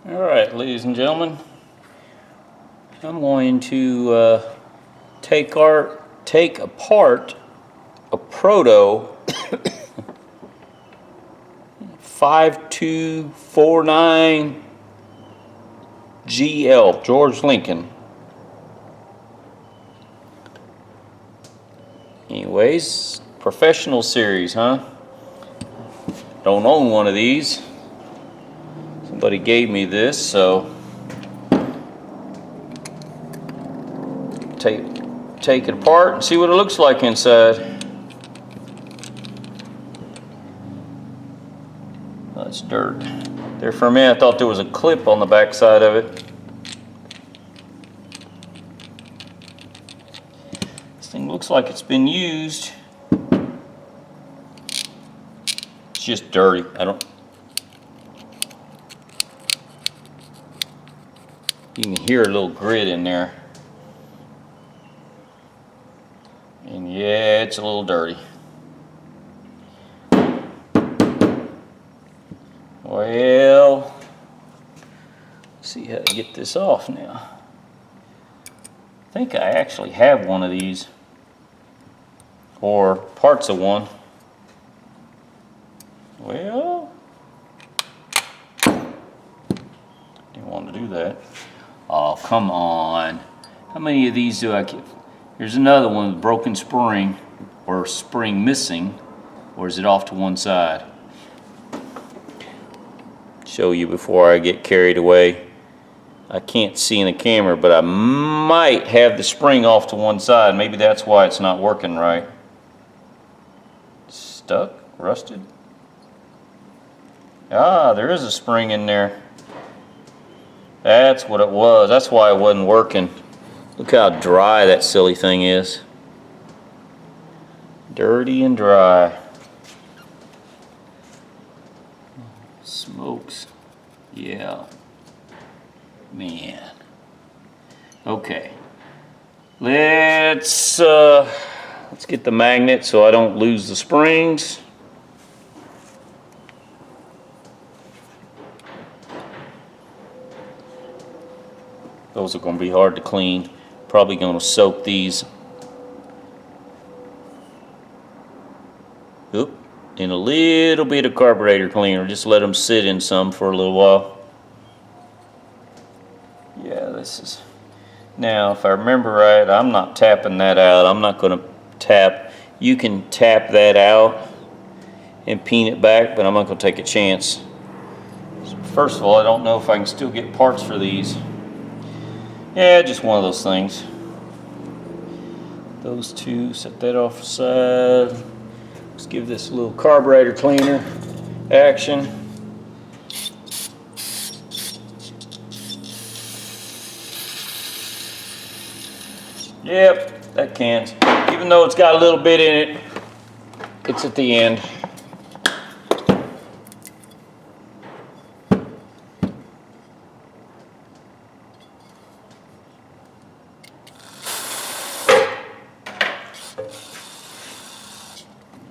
All right, ladies and gentlemen, I'm going to take apart a Proto 5249 GL, George Lincoln. Anyways, professional series, huh? Don't own one of these. Somebody gave me this, so take it apart and see what it looks like inside. That's dirt. There for a minute I thought there was a clip on the back side of it. This thing looks like it's been used. It's just dirty. You can hear a little grit in there. And yeah, it's a little dirty. Well, let's see how to get this off now. I think I actually have one of these, or parts of one. Well, didn't want to do that. Oh, come on. How many of these do I get? Here's another one with broken spring, or spring missing, or is it off to one side? Show you before I get carried away. I can't see in the camera, but I might have the spring off to one side. Maybe that's why it's not working right. Stuck? Rusted? Ah, there is a spring in there. That's what it was. That's why it wasn't working. Look how dry that silly thing is. Dirty and dry. Smokes. Yeah. Man. Okay. Let's get the magnet so I don't lose the springs. Those are going to be hard to clean. Probably going to soak these in a little bit of carburetor cleaner. Just let them sit in some for a little while. Yeah, this is... Now, if I remember right, I'm not tapping that out. I'm not going to tap. You can tap that out and peen it back, but I'm not going to take a chance. So first of all, I don't know if I can still get parts for these. Yeah, just one of those things. Those two, set that off the side. Let's give this a little carburetor cleaner action. Yep, that can. Even though it's got a little bit in it, it's at the end.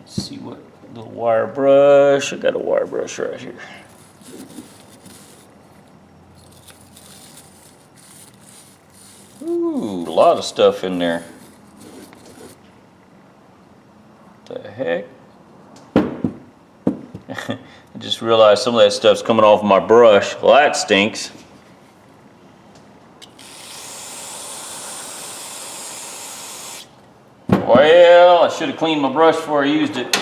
See what little wire brush. I got a wire brush right here. Ooh, a lot of stuff in there. What the heck? I just realized some of that stuff's coming off my brush. Well, that stinks. Well, I should have cleaned my brush before I used it.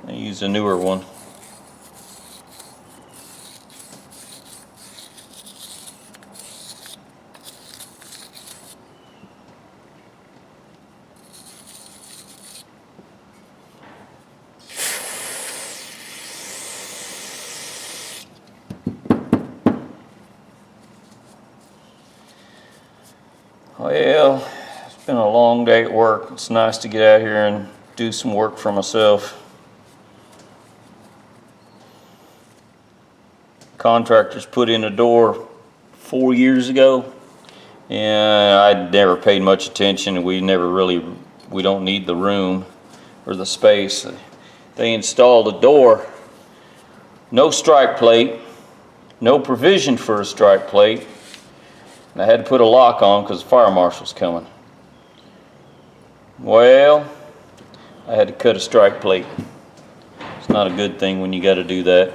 I used a newer one. Well, it's been a long day at work. It's nice to get out here and do some work for myself. Contractors put in a door 4 years ago, and I never paid much attention. We don't need the room or the space. They installed a door, no strike plate, no provision for a strike plate. And I had to put a lock on because the fire marshal's coming. Well, I had to cut a strike plate. It's not a good thing when you got to do that.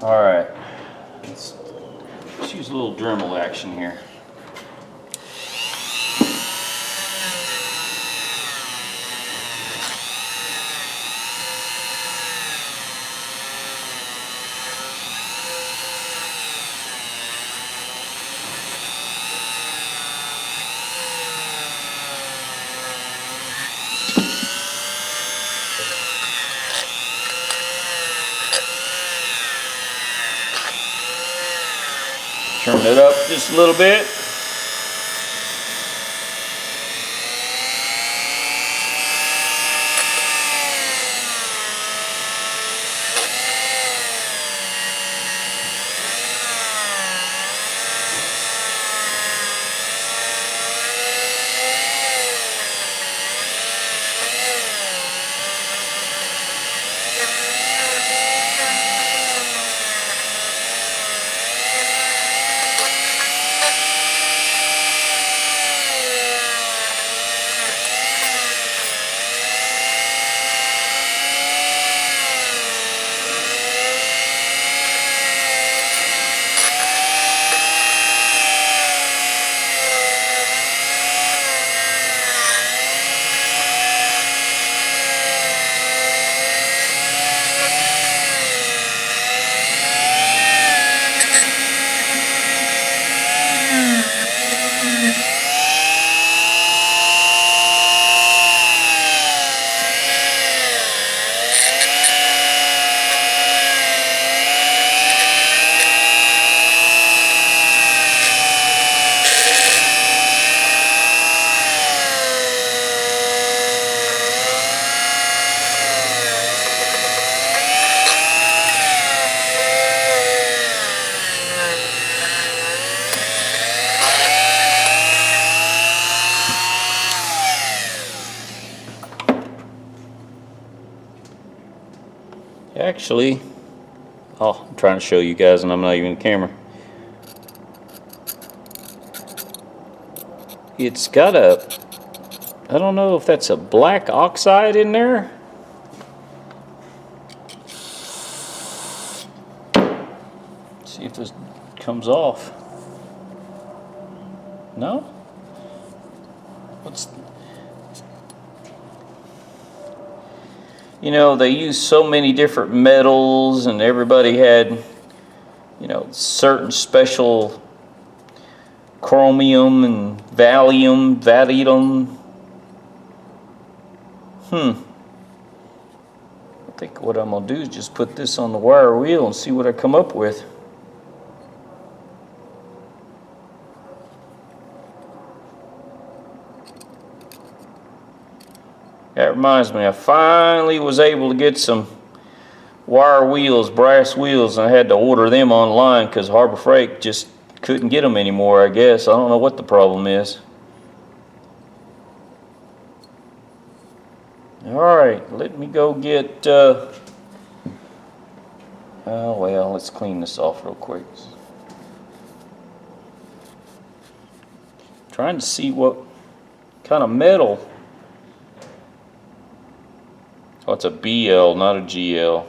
All right, let's use a little Dremel action here. Turn it up just a little bit. Actually, oh, I'm trying to show you guys and I'm not even in the camera. It's got a, I don't know if that's a black oxide in there. See if this comes off. No? What's... You know, they use so many different metals and everybody had, you know, certain special chromium and vanadium. I think what I'm going to do is just put this on the wire wheel and see what I come up with. That reminds me, I finally was able to get some wire wheels, brass wheels, and I had to order them online because Harbor Freight just couldn't get them anymore, I guess. I don't know what the problem is. Alright, let me go get, oh well, let's clean this off real quick. Trying to see what kind of metal. Oh, it's a BL, not a GL.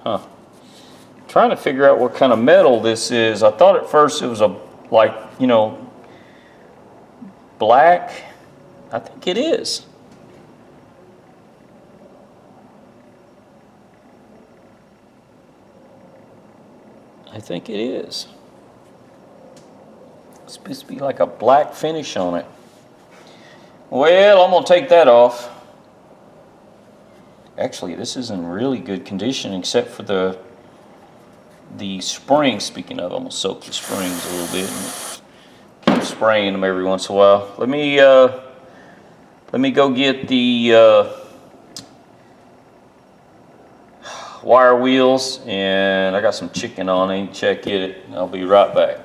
Huh. Trying to figure out what kind of metal this is. I thought at first it was a, like, you know, black. I think it is. I think it is. It's supposed to be like a black finish on it. Well, I'm going to take that off. Actually, this is in really good condition except for the springs. Speaking of, I'm going to soak the springs a little bit and keep spraying them every once in a while. Let me go get the wire wheels, and I got some chicken on it. Check it. I'll be right back.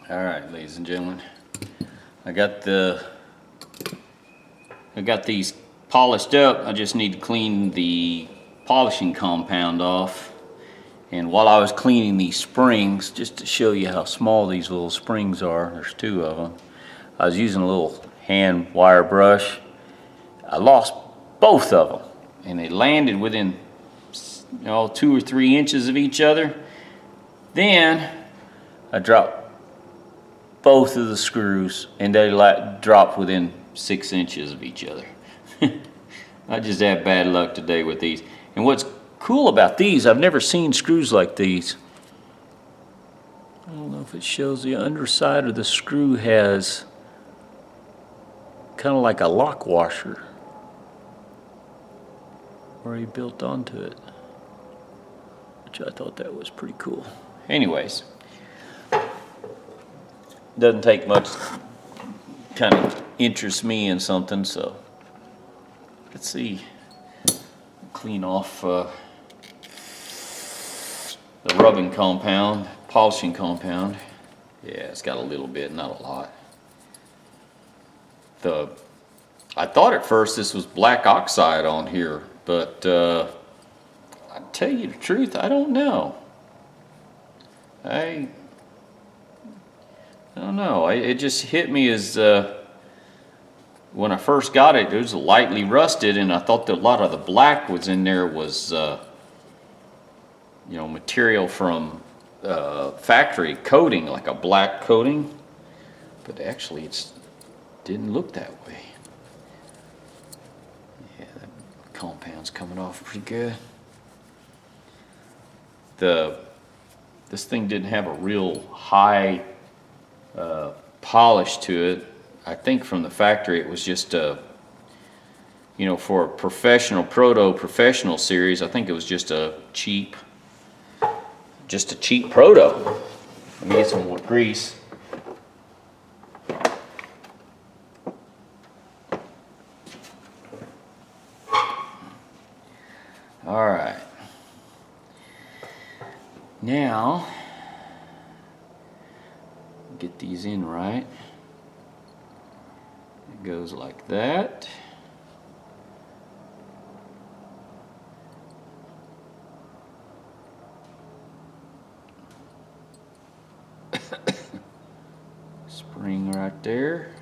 Alright, ladies and gentlemen, I got these polished up. I just need to clean the polishing compound off. And while I was cleaning these springs, just to show you how small these little springs are, there's two of them, I was using a little hand wire brush. I lost both of them, and they landed within 2 or 3 inches of each other. Then I dropped both of the screws, and they dropped within 6 inches of each other. I just had bad luck today with these. And what's cool about these, I've never seen screws like these. I don't know if it shows, the underside of the screw has kind of like a lock washer already built onto it, which I thought that was pretty cool. Anyways, doesn't take much, kind of interests me in something, so let's see. Clean off the rubbing compound, polishing compound. Yeah, it's got a little bit, not a lot. I thought at first this was black oxide on here, but I tell you the truth, I don't know. I don't know. It just hit me as when I first got it, it was lightly rusted, and I thought that a lot of the black was in there was material from factory coating, like a black coating. But actually, it didn't look that way. Yeah, that compound's coming off pretty good. This thing didn't have a real high polish to it. I think from the factory it was just a, for a professional Proto professional series, I think it was just a cheap Proto. Let me get some more grease. All right. Now, get these in right. It goes like that. Spring right there.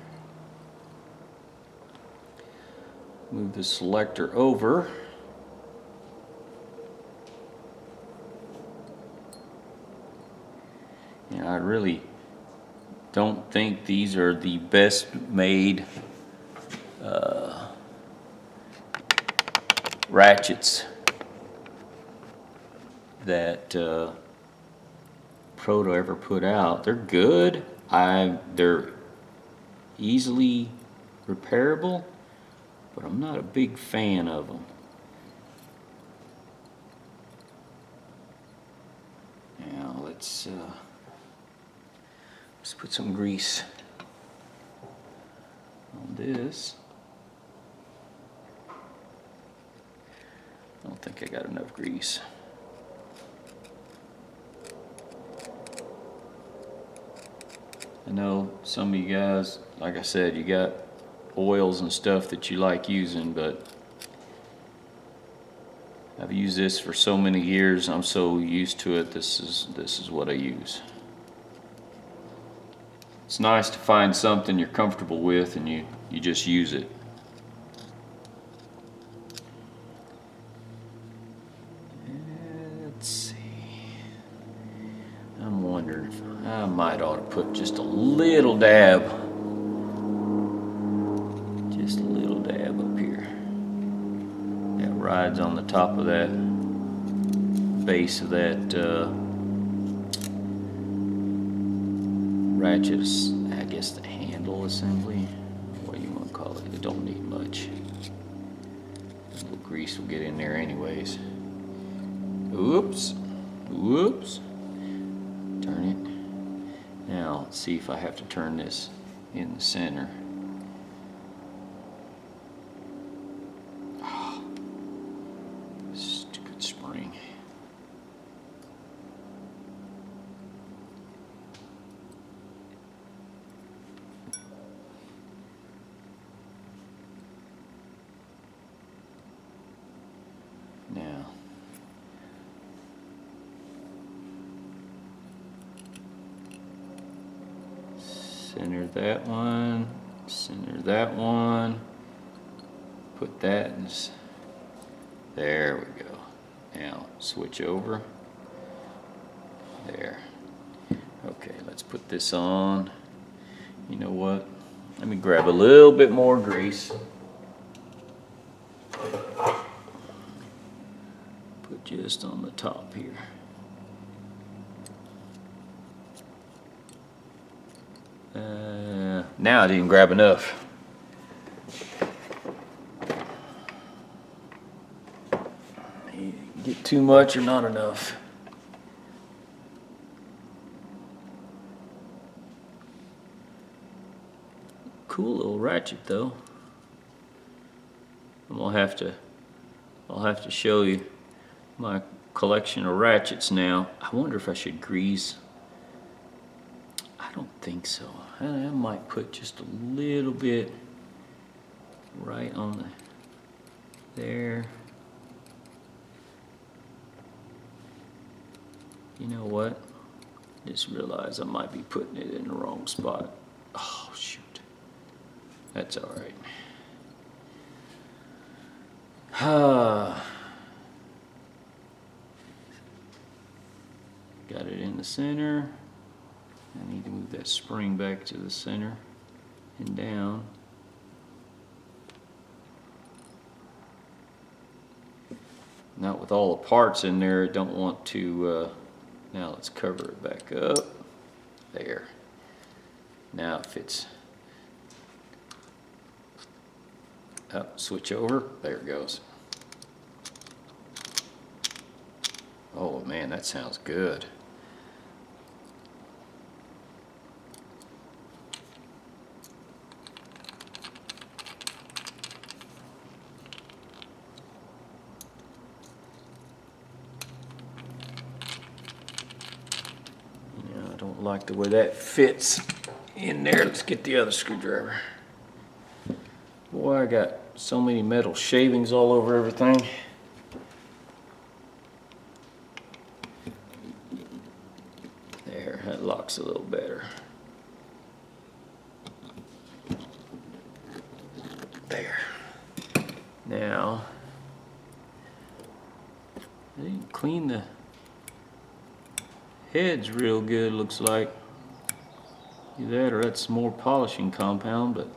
Move the selector over. I really don't think these are the best made ratchets that Proto ever put out. They're good. They're easily repairable, but I'm not a big fan of them. Now let's put some grease on this. I don't think I got enough grease. I know some of you guys, like I said, you got oils and stuff that you like using, but I've used this for so many years. I'm so used to it. This is what I use. It's nice to find something you're comfortable with and you just use it. Let's see. I'm wondering if I might ought to put just a little dab. Just a little dab up here. That rides on the top of that base of that ratchet, I guess the handle assembly, what do you want to call it? It don't need much. A little grease will get in there anyways. Oops, whoops. Turn it. Now let's see if I have to turn this in the center. Oh, stupid spring. Now, center that one, center that one, put that in, there we go. Now switch over, there. Okay, let's put this on. You know what, let me grab a little bit more grease. Put just on the top here. Now I didn't grab enough. Get too much or not enough. Cool little ratchet though. I'll have to show you my collection of ratchets now. I wonder if I should grease. I don't think so. I might put just a little bit right on the there. You know what? Just realized I might be putting it in the wrong spot. Oh shoot. That's all right. Got it in the center. I need to move that spring back to the center and down. Not with all the parts in there, I don't want to, now let's cover it back up. There. Now it fits. Up, switch over, there it goes. Oh man, that sounds good. I don't like the way that fits in there. Let's get the other screwdriver. Boy, I got so many metal shavings all over everything. There, that locks a little better. There. Now, I didn't clean the heads real good, looks like. Either that or that's more polishing compound, but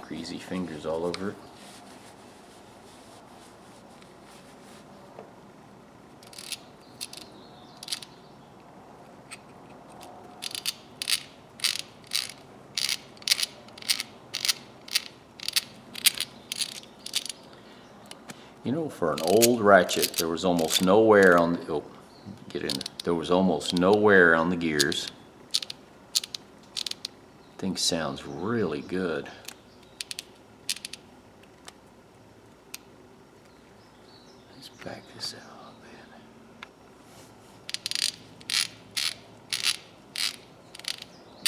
greasy fingers all over it. You know, for an old ratchet, there was almost no wear on the, oh, get in. There was almost no wear on the gears. Thing sounds really good. Let's back this out a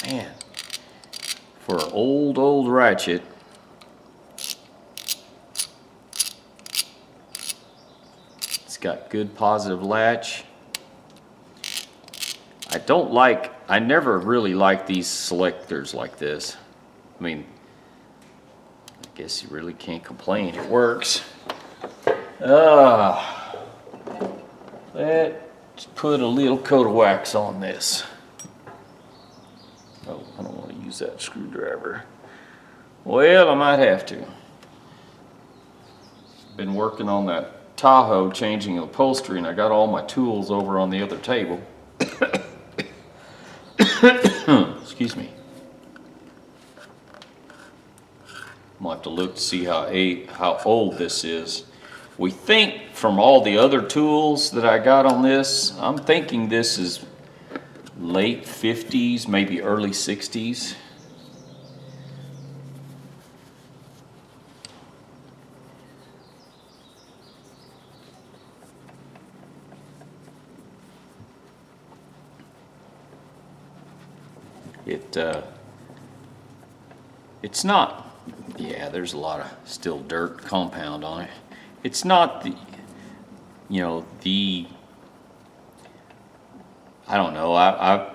bit. Man, for an old ratchet, got good positive latch. I never really liked these selectors like this. I mean, I guess you really can't complain, it works. Let's put a little coat of wax on this. Oh, I don't want to use that screwdriver. Well, I might have to. Been working on that Tahoe, changing the upholstery, and I got all my tools over on the other table. Excuse me. I'm gonna have to look to see how old this is. We think from all the other tools that I got on this, I'm thinking this is late 50s, maybe early 60s. It's not, yeah, there's a lot of still dirt compound on it. It's not the, you know, I don't know,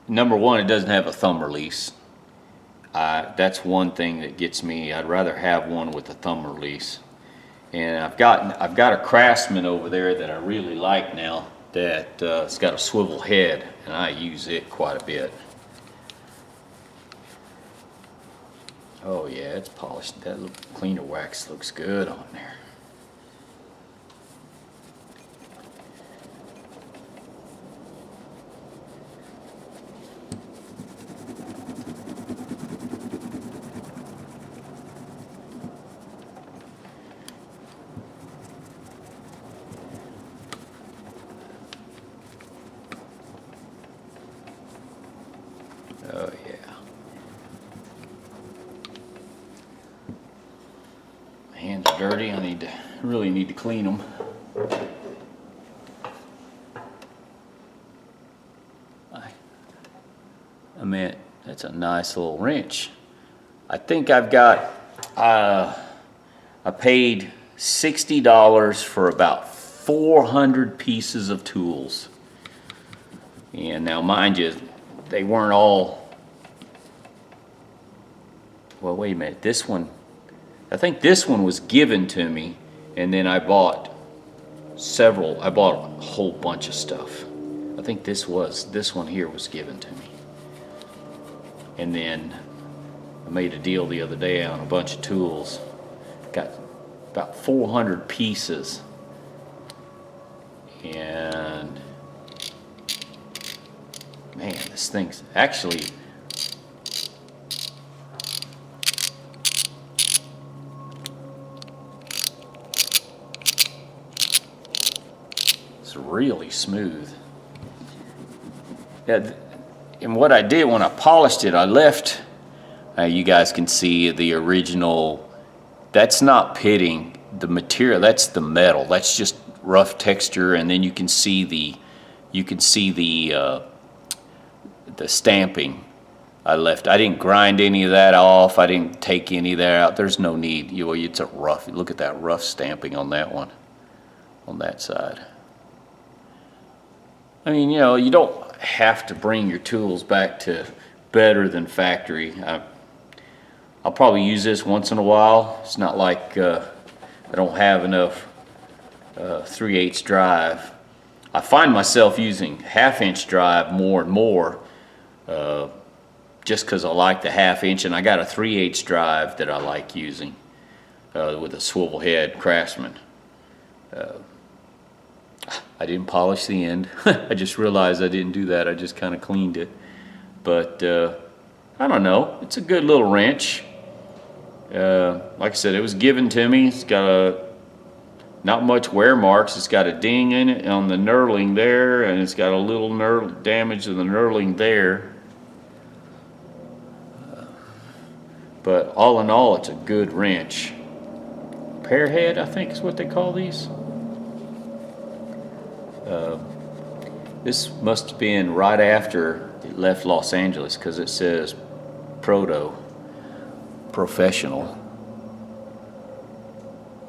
number one, it doesn't have a thumb release. That's one thing that gets me. I'd rather have one with a thumb release. And I've got a Craftsman over there that I really like now that it's got a swivel head, and I use it quite a bit. Oh yeah, it's polished. That cleaner wax looks good on there. Oh yeah. My hands are dirty. I really need to clean them. I mean, that's a nice little wrench. I think I've got, I paid $60 for about 400 pieces of tools. And now mind you, they weren't all, well wait a minute, this one, I think this one was given to me, and then I bought a whole bunch of stuff. I think this one here was given to me. And then I made a deal the other day on a bunch of tools. Got about 400 pieces. And man, this thing's actually, it's really smooth. Yeah, and what I did when I polished it, I left, you guys can see the original, that's not pitting, the material, that's the metal, that's just rough texture, and then you can see the stamping I left. I didn't grind any of that off, I didn't take any of that out, there's no need, it's a rough, look at that rough stamping on that one, on that side. I mean, you don't have to bring your tools back to better than factory. I'll probably use this once in a while. It's not like I don't have enough 3/8 drive. I find myself using 1/2-inch drive more and more just because I like the 1/2-inch, and I got a 3/8 drive that I like using with a swivel head Craftsman. I didn't polish the end. I just realized I didn't do that. I just kind of cleaned it. But I don't know. It's a good little wrench. Like I said, it was given to me. It's got not much wear marks. It's got a ding in it on the knurling there, and it's got a little damage to the knurling there. But all in all, it's a good wrench. Pear head, I think is what they call these. This must have been right after it left Los Angeles, because it says Proto, professional.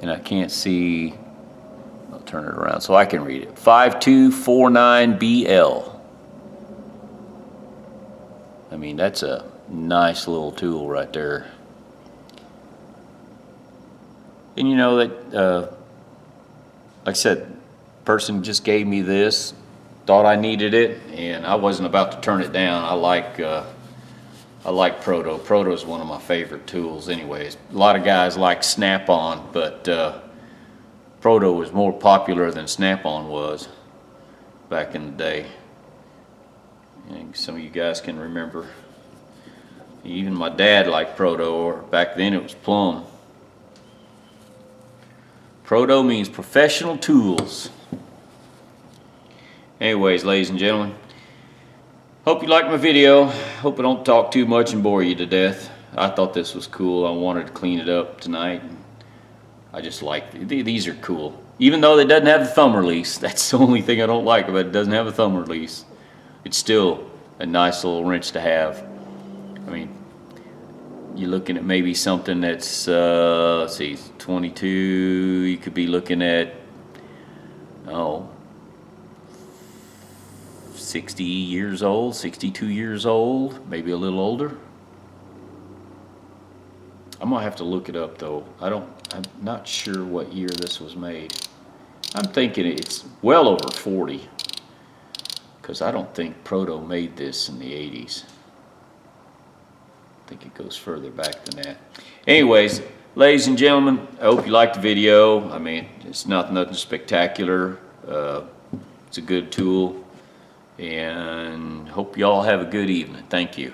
And I can't see, I'll turn it around so I can read it. 5249BL. I mean, that's a nice little tool right there. And that, like I said, person just gave me this, thought I needed it, and I wasn't about to turn it down. I like I like Proto. Proto is one of my favorite tools anyways. A lot of guys like Snap-on, but Proto was more popular than Snap-on was back in the day. And some of you guys can remember. Even my dad liked Proto, or back then it was Plum. Proto means professional tools. Anyways, ladies and gentlemen, hope you liked my video. Hope I don't talk too much and bore you to death. I thought this was cool. I wanted to clean it up tonight. I just like these are cool. Even though it doesn't have the thumb release, that's the only thing I don't like about it. It doesn't have a thumb release. It's still a nice little wrench to have. I mean, you're looking at maybe something that's, let's see, 22, you could be looking at, 60 years old, 62 years old, maybe a little older. I'm gonna have to look it up though. I'm not sure what year this was made. I'm thinking it's well over 40, because I don't think Proto made this in the 80s. I think it goes further back than that. Anyways, ladies and gentlemen, I hope you liked the video. I mean, it's nothing spectacular. It's a good tool, and hope you all have a good evening. Thank you.